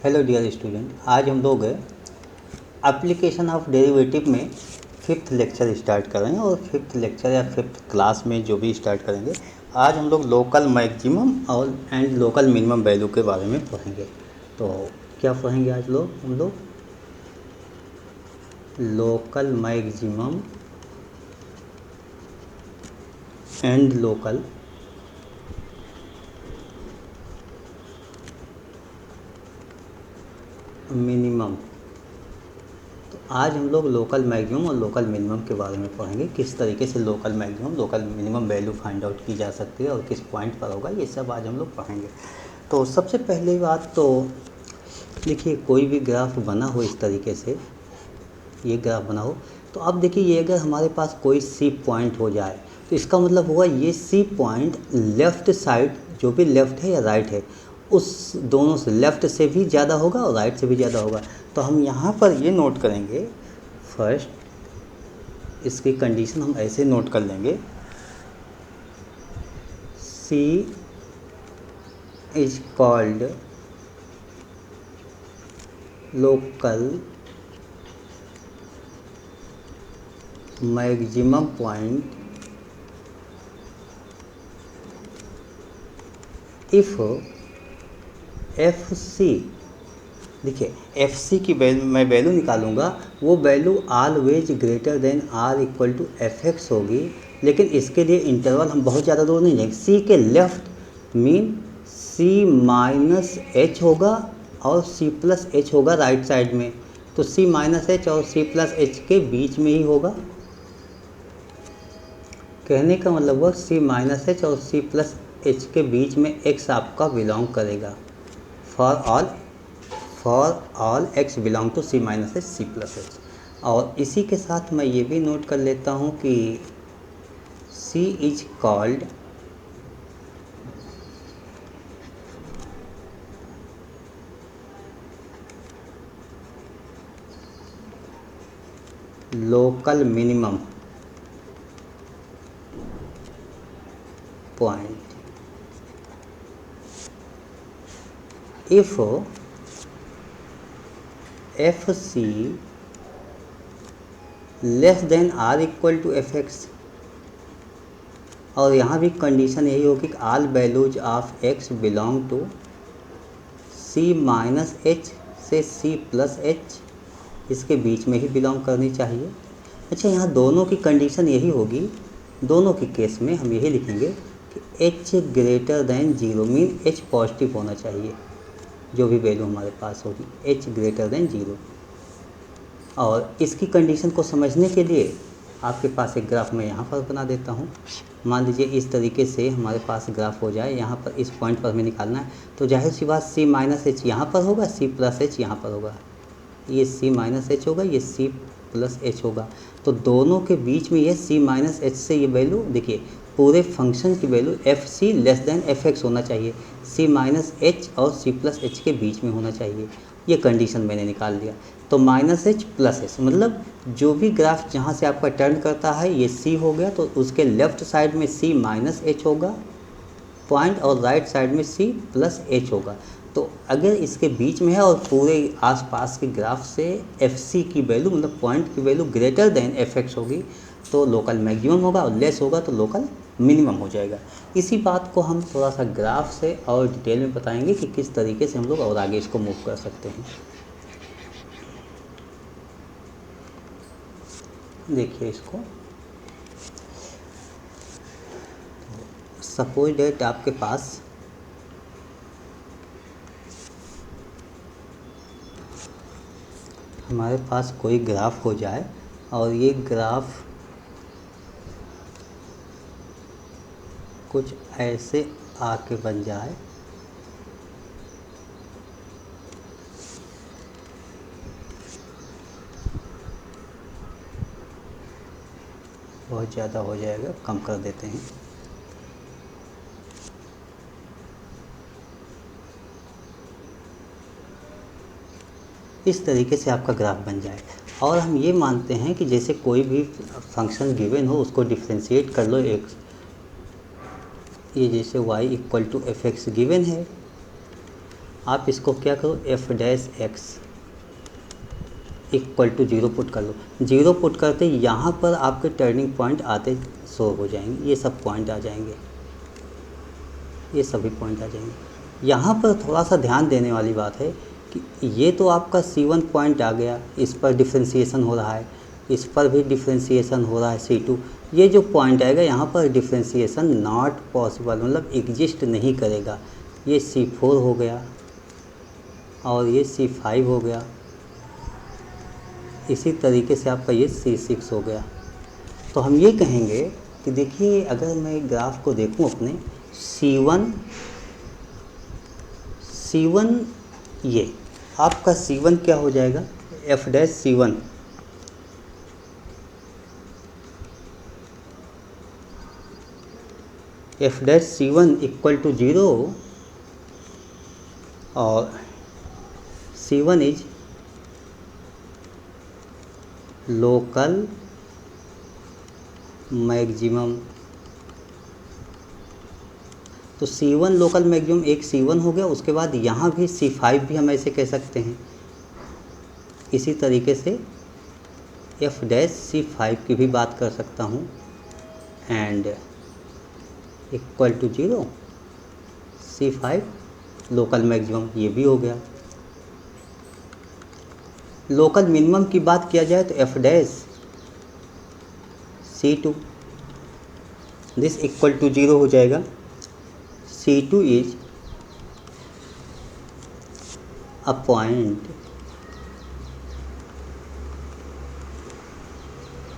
Hello dear student, आज हम लोग एप्लीकेशन ऑफ डेरिवेटिव में फिफ्थ लेक्चर स्टार्ट कर रहे हैं और फिफ्थ लेक्चर या फिफ्थ क्लास में जो भी स्टार्ट करेंगे, आज हम लोग लोकल मैक्सिमम और एंड लोकल मिनिमम वैल्यू के बारे में पढ़ेंगे। तो क्या पढ़ेंगे आज हम लोग local maximum and local minimum. तो आज हम लोग लोकल मैक्सिमम और लोकल मिनिमम के बारे में पढ़ेंगे, किस तरीके से local maximum local minimum value find out की जा सकती है और किस पॉइंट पर होगा, ये सब आज हम लोग पढ़ेंगे। तो सबसे पहली बात तो देखिए, कोई भी ग्राफ बना हो इस तरीके से, ये ग्राफ बना हो, तो अब देखिए ये अगर हमारे पास कोई सी पॉइंट हो जाए तो इसका मतलब होगा ये सी पॉइंट लेफ़्ट साइड, जो भी लेफ़्ट है या राइट है, उस दोनों से लेफ़्ट से भी ज़्यादा होगा और राइट से भी ज़्यादा होगा। तो हम यहाँ पर ये नोट करेंगे, फर्स्ट इसकी कंडीशन हम ऐसे नोट कर लेंगे, c is called local maximum point if f c, देखिए एफ सी की वैल्यू मैं वैल्यू निकालूंगा, वो value always greater than or equal to f x होगी। लेकिन इसके लिए इंटरवल हम बहुत ज़्यादा दूर नहीं जाएंगे। सी के लेफ्ट मीन सी माइनस एच होगा और सी प्लस एच होगा राइट साइड में, तो सी माइनस एच और सी प्लस एच के बीच में ही होगा। कहने का मतलब हुआ सी माइनस एच और सी प्लस एच के बीच में एक्स आपका बिलोंग करेगा। For all x belong to c minus h c plus h. और इसी के साथ मैं ये भी नोट कर लेता हूँ कि c is called local minimum point if f c less than or equal to f x. और यहाँ भी कंडीशन यही होगी कि all values of x belong to c minus h से सी प्लस एच, इसके बीच में ही बिलोंग करनी चाहिए। अच्छा, यहाँ दोनों की कंडीशन यही होगी, दोनों के केस में हम यही लिखेंगे कि H greater than zero mean H positive होना चाहिए, जो भी वैल्यू हमारे पास होगी एच ग्रेटर दैन जीरो। और इसकी कंडीशन को समझने के लिए आपके पास एक ग्राफ मैं यहाँ पर बना देता हूँ। मान लीजिए इस तरीके से हमारे पास ग्राफ हो जाए, यहाँ पर इस पॉइंट पर हमें निकालना है, तो जाहिर सी बात सी माइनस एच यहाँ पर होगा, सी प्लस एच यहाँ पर होगा, ये सी माइनस एच होगा, ये सी प्लस एच होगा। तो दोनों के बीच में ये सी माइनस एच से ये वैल्यू, देखिए पूरे फंक्शन की value f c less than f x होना चाहिए, सी माइनस एच और सी प्लस एच के बीच में होना चाहिए। ये कंडीशन मैंने निकाल दिया। तो माइनस एच प्लस एच मतलब जो भी ग्राफ जहाँ से आपका टर्न करता है ये सी हो गया, तो उसके लेफ़्ट साइड में सी माइनस एच होगा पॉइंट और राइट साइड में सी प्लस एच होगा। तो अगर इसके बीच में है और पूरे आसपास के ग्राफ से एफ सी की वैल्यू मतलब पॉइंट की value greater than f x होगी तो लोकल मैक्सिमम होगा, और लेस होगा तो लोकल मिनिमम हो जाएगा। इसी बात को हम थोड़ा सा ग्राफ से और डिटेल में बताएंगे कि किस तरीके से हम लोग और आगे इसको मूव कर सकते हैं। देखिए इसको, सपोज डेट आपके पास हमारे पास कोई ग्राफ हो जाए और ये ग्राफ कुछ ऐसे आके बन जाए, बहुत ज़्यादा हो जाएगा, कम कर देते हैं। इस तरीके से आपका ग्राफ बन जाए और हम ये मानते हैं कि जैसे कोई भी फंक्शन गिवन हो उसको डिफ्रेंशिएट कर लो एक, ये जैसे y equal to f x given है आप इसको क्या करो, f dash x equal to 0 put कर लो। 0 पुट करते यहाँ पर आपके टर्निंग पॉइंट आते शो हो जाएंगे, ये सब पॉइंट आ जाएंगे, ये सभी पॉइंट आ जाएंगे। यहाँ पर थोड़ा सा ध्यान देने वाली बात है कि ये तो आपका C1 पॉइंट आ गया, इस पर डिफ्रेंशिएशन हो रहा है, इस पर भी डिफ्रेंशिएशन हो रहा है C2। ये जो पॉइंट आएगा यहाँ पर डिफ्रेंशिएशन नॉट पॉसिबल, मतलब एग्जिस्ट नहीं करेगा। ये C4 हो गया और ये C5 हो गया, इसी तरीके से आपका ये C6 हो गया। तो हम ये कहेंगे कि देखिए, अगर मैं ग्राफ को देखूं अपने C1 ये आपका C1 क्या हो जाएगा, f dash C1 f dash C1 equal to 0 और C1 इज लोकल मैक्सिमम। तो C1 लोकल मैक्सिमम एक C1 हो गया। उसके बाद यहाँ भी C5 भी हम ऐसे कह सकते हैं। इसी तरीके से एफ डैश C5 की भी बात कर सकता हूँ, and equal to 0 C5 local maximum, ये भी हो गया। लोकल मिनिमम की बात किया जाए तो f dash C2 this equal to 0 हो जाएगा। C2 is a point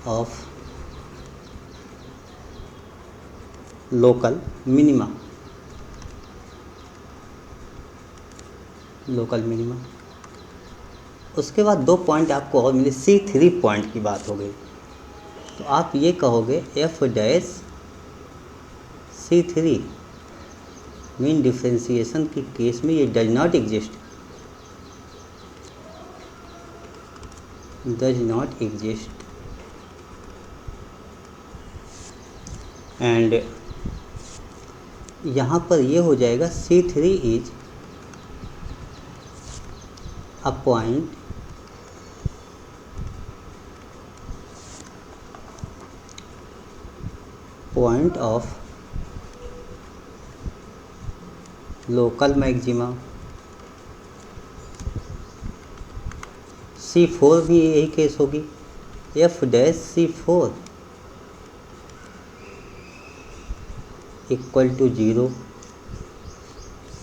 of local minima, local minima. उसके बाद दो पॉइंट आपको और मिले, C3 पॉइंट की बात हो गई। तो आप ये कहोगे f dash C3 mean differentiation की केस में ये does not exist, does not exist. And यहाँ पर ये हो जाएगा C3 is a point of local maxima. C4 भी यही केस होगी, f dash C4 equal to 0।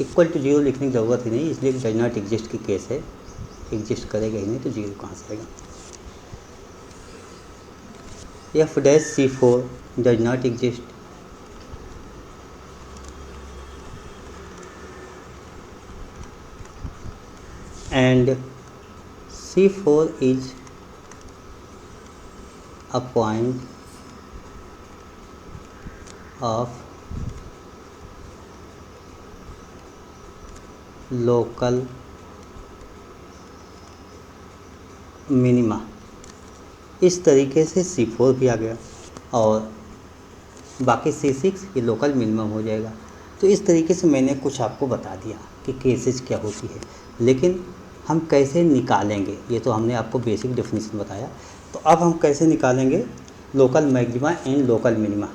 Equal to 0 लिखने की ज़रूरत ही नहीं, इसलिए डज नॉट एग्जिस्ट की केस है, एग्जिस्ट करेगा ही नहीं तो 0 कहाँ से आएगा। F dash C4 does not exist, and C4 is a point of local minima। इस तरीके से C4 भी आ गया और बाकी C6 ये लोकल मिनिमम हो जाएगा। तो इस तरीके से मैंने कुछ आपको बता दिया कि केसेस क्या होती है, लेकिन हम कैसे निकालेंगे ये तो हमने आपको बेसिक डेफिनेशन बताया। तो अब हम कैसे निकालेंगे local maxima and local minima.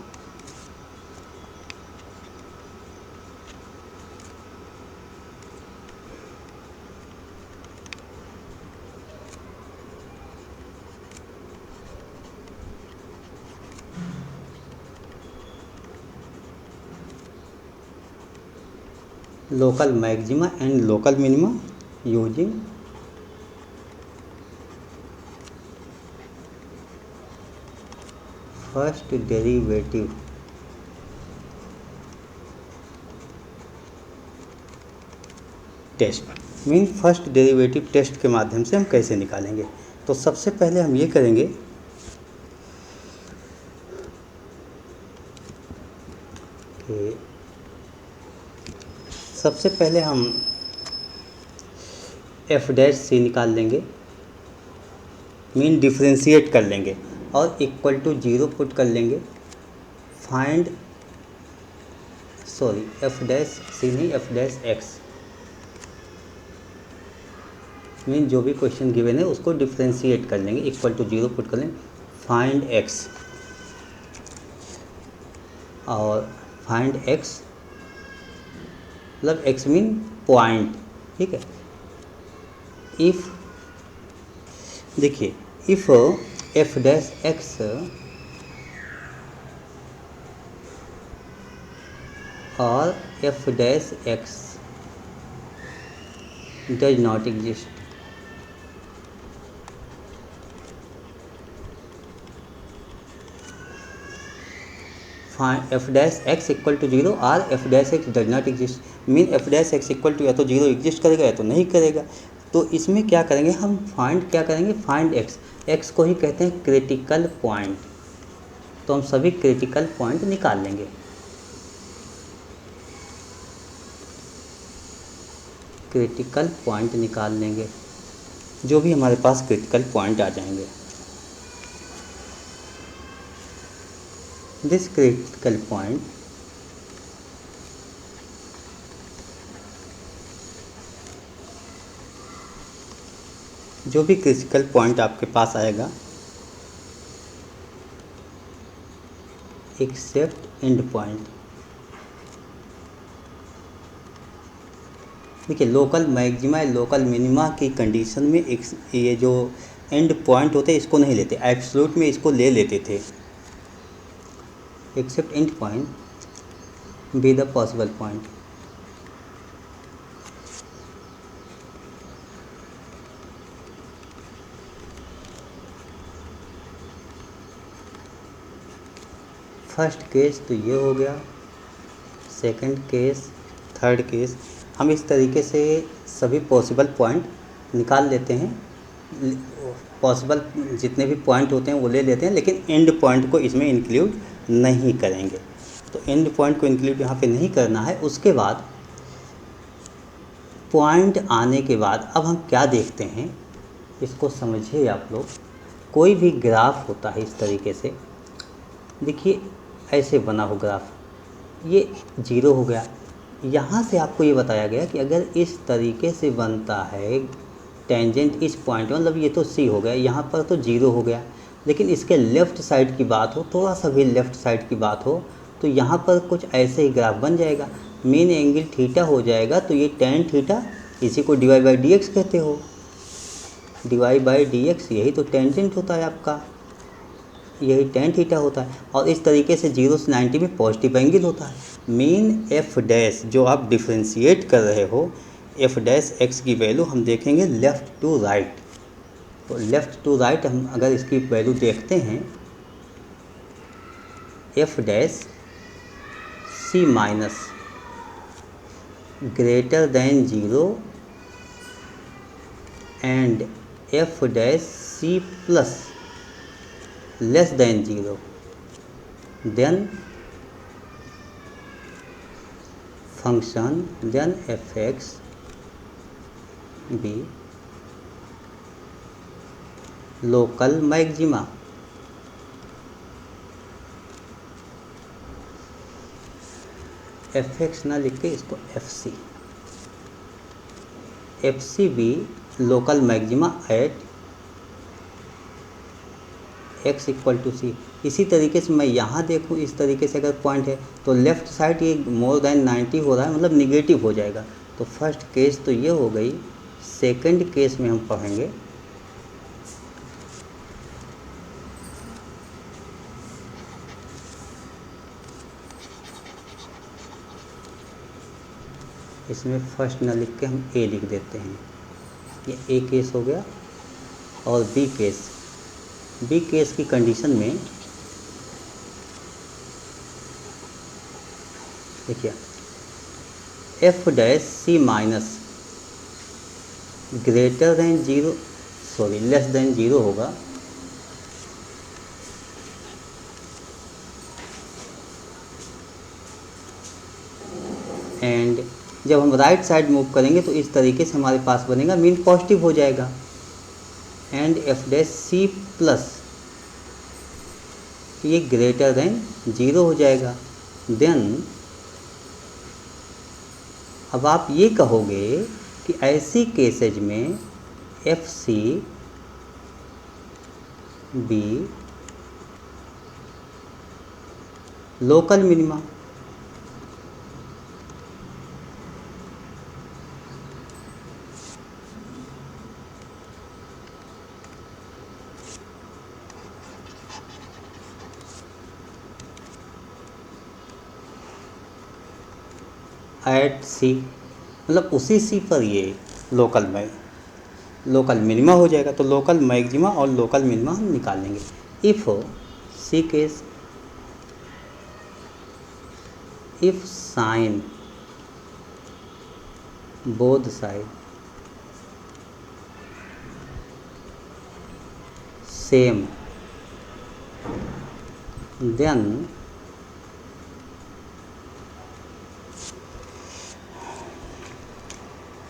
Local maxima and local minima using first derivative test. Mean first derivative test के माध्यम से हम कैसे निकालेंगे। तो सबसे पहले हम ये करेंगे कि सबसे पहले हम एफ डैश C निकाल लेंगे, मीन डिफ्रेंशिएट कर लेंगे और इक्वल टू 0 पुट कर लेंगे। फाइंड एफ डैश C नहीं, एफ डैश X मीन जो भी क्वेश्चन गिवन है उसको डिफ्रेंशिएट कर लेंगे, इक्वल टू 0 पुट कर लेंगे, फाइंड एक्स, और फाइंड एक्स मतलब एक्स मीन पॉइंट, ठीक है। इफ़ देखिए इफ़ एफ डैश एक्स और f dash x does not exist, find f dash x equal to 0 और f dash x does not exist, mean f dash x equal to या तो 0 exist करेगा या तो नहीं करेगा। तो इसमें क्या करेंगे हम, फाइंड क्या करेंगे, फाइंड एक्स, एक्स को ही कहते हैं क्रिटिकल पॉइंट। तो हम सभी क्रिटिकल पॉइंट निकाल लेंगे, क्रिटिकल पॉइंट निकाल लेंगे, जो भी हमारे पास क्रिटिकल पॉइंट आ जाएंगे। दिस क्रिटिकल पॉइंट जो भी क्रिटिकल पॉइंट आपके पास आएगा एक्सेप्ट एंड पॉइंट। देखिए लोकल मैक्सिमा लोकल मिनिमा की कंडीशन में ये जो एंड पॉइंट होते हैं इसको नहीं लेते, एब्सोल्यूट में इसको ले लेते थे। Except end point be the possible point. First case तो ये हो गया, सेकंड केस, थर्ड केस, हम इस तरीके से सभी पॉसिबल पॉइंट निकाल लेते हैं। पॉसिबल जितने भी पॉइंट होते हैं वो ले लेते हैं, लेकिन एंड पॉइंट को इसमें इंक्लूड नहीं करेंगे। तो एंड पॉइंट को इंक्लूड यहाँ पे नहीं करना है। उसके बाद पॉइंट आने के बाद अब हम क्या देखते हैं, इसको समझिए आप लोग। कोई भी ग्राफ होता है इस तरीके से, देखिए ऐसे बना हो ग्राफ, ये 0 हो गया। यहाँ से आपको ये बताया गया कि अगर इस तरीके से बनता है टेंजेंट इस पॉइंट में, मतलब ये तो सी हो गया, यहाँ पर तो 0 हो गया, लेकिन इसके लेफ़्ट साइड की बात हो, थोड़ा सा भी लेफ़्ट साइड की बात हो, तो यहाँ पर कुछ ऐसे ही ग्राफ बन जाएगा। मेन एंगल थीटा हो जाएगा, तो ये टेन थीटा, इसी को d y by d x कहते हो, d y by d x, यही तो टेंजेंट होता है आपका, यही टेन थीटा होता है। और इस तरीके से 0 से 90 में पॉजिटिव एंगल होता है। मीन एफ डैश जो आप डिफ्रेंशिएट कर रहे हो, एफ डैश एक्स की वैल्यू हम देखेंगे लेफ़्ट टू राइट। तो लेफ़्ट टू राइट हम अगर इसकी वैल्यू देखते हैं, f dash c minus greater than 0 and f dash c plus less than 0, then function then fx be local maxima। fx ना लिख के इसको fc भी local maxima at x equal to c. इसी तरीके से मैं यहाँ देखूँ, इस तरीके से अगर पॉइंट है तो लेफ़्ट साइड ये मोर देन 90 हो रहा है, मतलब निगेटिव हो जाएगा। तो फर्स्ट केस तो ये हो गई। सेकंड केस में हम पढ़ेंगे इसमें फर्स्ट ना लिख के हम ए लिख देते हैं, ये ए केस हो गया। और बी केस की कंडीशन में देखिए f dash c minus greater than 0, sorry less than 0 होगा, एंड जब हम राइट साइड मूव करेंगे तो इस तरीके से हमारे पास बनेगा, मीन पॉजिटिव हो जाएगा, and f dash c plus ये ग्रेटर देन 0 हो जाएगा। देन अब आप ये कहोगे कि ऐसी केसेज में f c be local minima. At c मतलब उसी सी पर ये लोकल मिनिमा हो जाएगा। तो लोकल मैक्सिमा और लोकल मिनिमा हम निकालेंगे। If c case if sign both side same then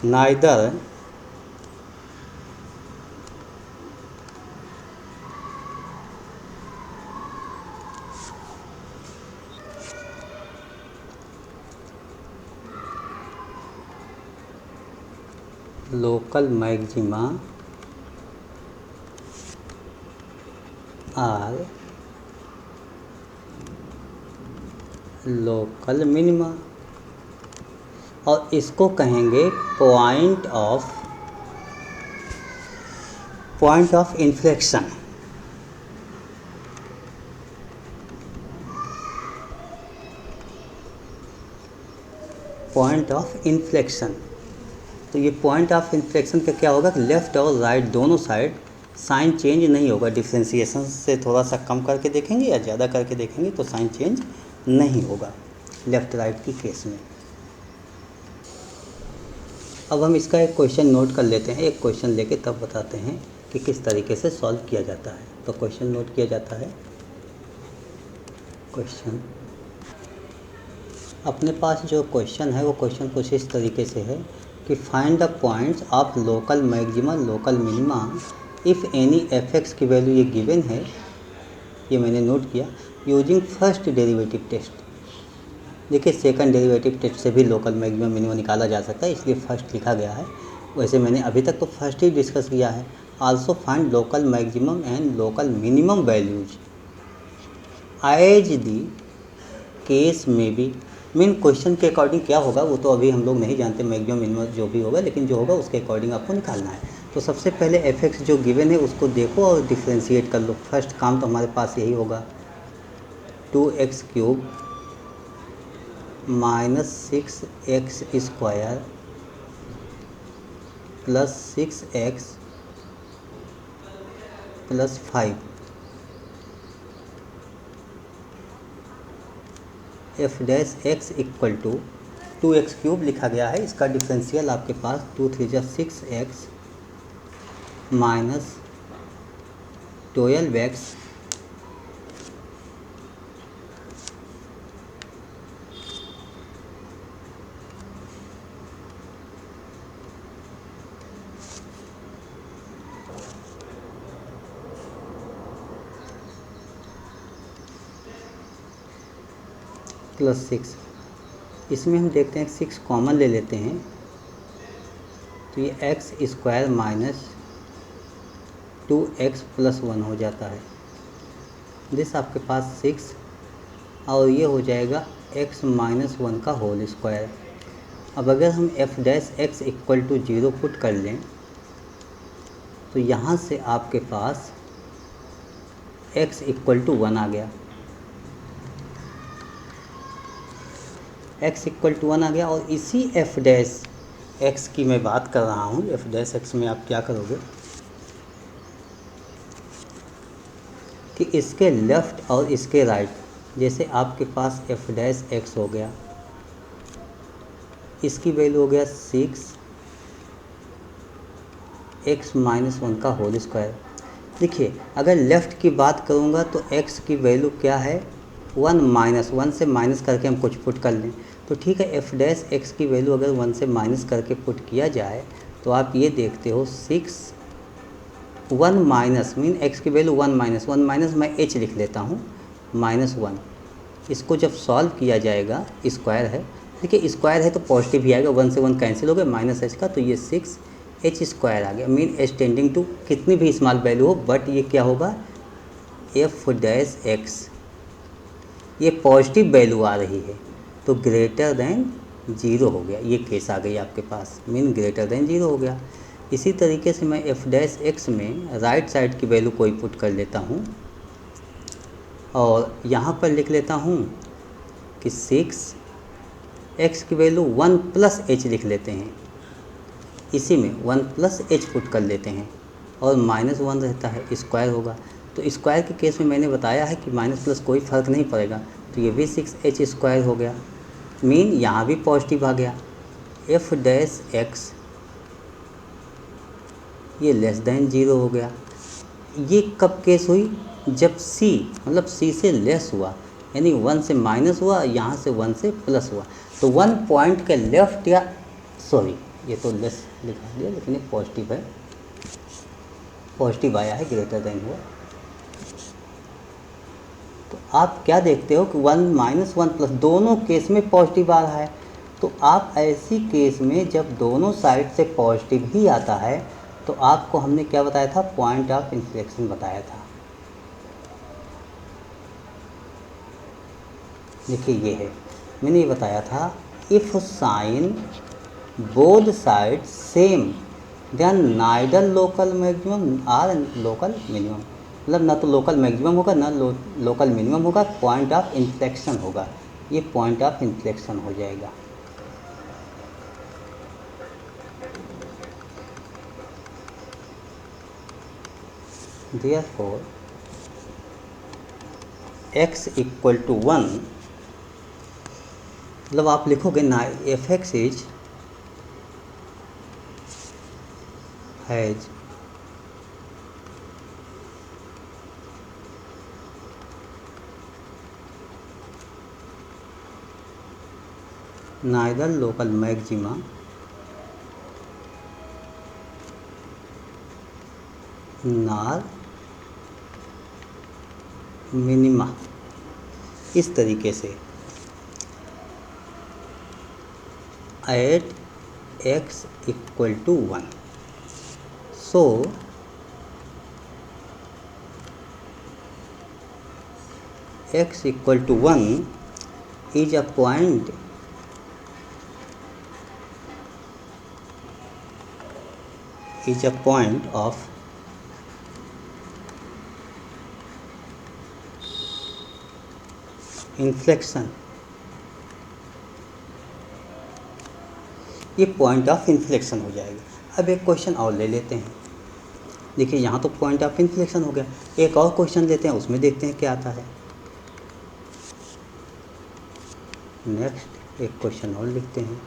neither local maxima or local minima, और इसको कहेंगे point of inflection. Point of inflection. तो ये पॉइंट ऑफ इन्फ्लेक्शन का क्या होगा कि लेफ़्ट और राइट दोनों साइड साइन चेंज नहीं होगा। डिफ्रेंसिएशन से थोड़ा सा कम करके देखेंगे या ज़्यादा करके देखेंगे तो साइन चेंज नहीं होगा लेफ़्ट राइट की केस में। अब हम इसका एक क्वेश्चन नोट कर लेते हैं। एक क्वेश्चन लेके तब बताते हैं कि किस तरीके से सॉल्व किया जाता है। तो क्वेश्चन नोट किया जाता है। क्वेश्चन अपने पास जो क्वेश्चन है वो क्वेश्चन कुछ इस तरीके से है कि find the points of local maxima local minima if any F x की वैल्यू ये गिवन है, ये मैंने नोट किया, यूजिंग फर्स्ट डेरिवेटिव टेस्ट। देखिए सेकंड डेरिवेटिव टेस्ट से भी लोकल मैक्सिमम मिनिमम निकाला जा सकता है, इसलिए फर्स्ट लिखा गया है। वैसे मैंने अभी तक तो फर्स्ट ही डिस्कस किया है। Also find local maximum and local minimum values as the case में भी। मीन क्वेश्चन के अकॉर्डिंग क्या होगा वो तो अभी हम लोग नहीं जानते, मैक्सिमम मिनिमम जो भी होगा, लेकिन जो होगा उसके अकॉर्डिंग आपको निकालना है। तो सबसे पहले एफ एक्स जो गिवन है उसको देखो और डिफ्रेंशिएट कर लो। फर्स्ट काम तो हमारे पास यही होगा, 2x³ minus 6x square plus 6x plus 5 f dash x equal to 2x³ लिखा गया है। इसका डिफरेंशियल आपके पास 2 3 जा 6x माइनस 12x प्लस 6। इसमें हम देखते हैं 6 कॉमन ले लेते हैं तो ये x square minus 2x plus 1 हो जाता है। दिस आपके पास 6 और ये हो जाएगा x माइनस 1 का होल स्क्वायर। अब अगर हम f dash x equal to 0 put कर लें तो यहाँ से आपके पास x इक्वल टू 1 आ गया। x इक्वल टू 1 आ गया और इसी एफ डैश एक्स की मैं बात कर रहा हूँ। एफ डैश एक्स में आप क्या करोगे कि इसके लेफ़्ट और इसके राइट, जैसे आपके पास एफ डैश एक्स हो गया, इसकी वैल्यू हो गया 6x माइनस 1 का होल स्क्वायर। देखिए अगर लेफ़्ट की बात करूँगा तो x की वैल्यू क्या है 1 माइनस 1 से माइनस करके हम कुछ पुट कर लें तो ठीक है। एफ डैश एक्स की वैल्यू अगर 1 से माइनस करके पुट किया जाए तो आप ये देखते हो 6 1 माइनस मीन x की वैल्यू 1 माइनस मैं h लिख लेता हूँ -1। इसको जब सॉल्व किया जाएगा, स्क्वायर है, देखिए स्क्वायर है तो पॉजिटिव ही आएगा, 1 से 1 कैंसिल हो गया, -h का, तो ये 6 एच स्क्वायर आ गया, मीन एच टेंडिंग टू कितनी भी स्मॉल वैल्यू हो, बट ये क्या होगा, एफ डैश एक्स, ये पॉजिटिव वैल्यू आ रही है तो ग्रेटर देन ज़ीरो हो गया, ये केस आ गई आपके पास, मीन ग्रेटर देन ज़ीरो हो गया। इसी तरीके से मैं एफ डैश एक्स में राइट साइड की वैल्यू कोई पुट कर लेता हूँ और यहाँ पर लिख लेता हूँ कि 6 x की वैल्यू 1 प्लस एच लिख लेते हैं, इसी में 1 प्लस एच पुट कर लेते हैं और -1 रहता है, स्क्वायर होगा। तो स्क्वायर के केस में मैंने बताया है कि माइनस प्लस कोई फ़र्क नहीं पड़ेगा, तो ये भी 6h स्क्वायर हो गया, मीन यहाँ भी पॉजिटिव आ गया। एफ डैश एक्स ये लेस देन ज़ीरो हो गया। ये कब केस हुई, जब c मतलब c से लेस हुआ, यानी 1 से माइनस हुआ, यहाँ से 1 से प्लस हुआ, तो 1 पॉइंट के लेफ्ट या सॉरी ये तो लेस लिखा दिया लेकिन ये पॉजिटिव है, पॉजिटिव आया है, ग्रेटर देन हुआ। तो आप क्या देखते हो कि 1 माइनस 1 प्लस दोनों केस में पॉजिटिव आ रहा है, तो आप ऐसी केस में जब दोनों साइड से पॉजिटिव ही आता है तो आपको हमने क्या बताया था, पॉइंट ऑफ इन्फ्लेक्शन बताया था। देखिए ये है, मैंने ये बताया था, if sign both side same then neither local maximum or local minimum, मतलब ना तो लोकल मैक्सिमम होगा ना लोकल मिनिमम होगा, पॉइंट ऑफ इन्फ्लेक्शन होगा, ये पॉइंट ऑफ इन्फ्लेक्शन हो जाएगा। Therefore x इक्वल टू 1, मतलब आप लिखोगे ना f x is has neither local maxima nor minima, इस तरीके से at x equal to 1। So x equal to 1 is a point of inflection, ये पॉइंट ऑफ इन्फ्लेक्शन हो जाएगा। अब एक क्वेश्चन और ले लेते हैं, देखिए यहाँ तो पॉइंट ऑफ इन्फ्लेक्शन हो गया, एक और क्वेश्चन लेते हैं, उसमें देखते हैं क्या आता है। नेक्स्ट एक क्वेश्चन और लिखते हैं।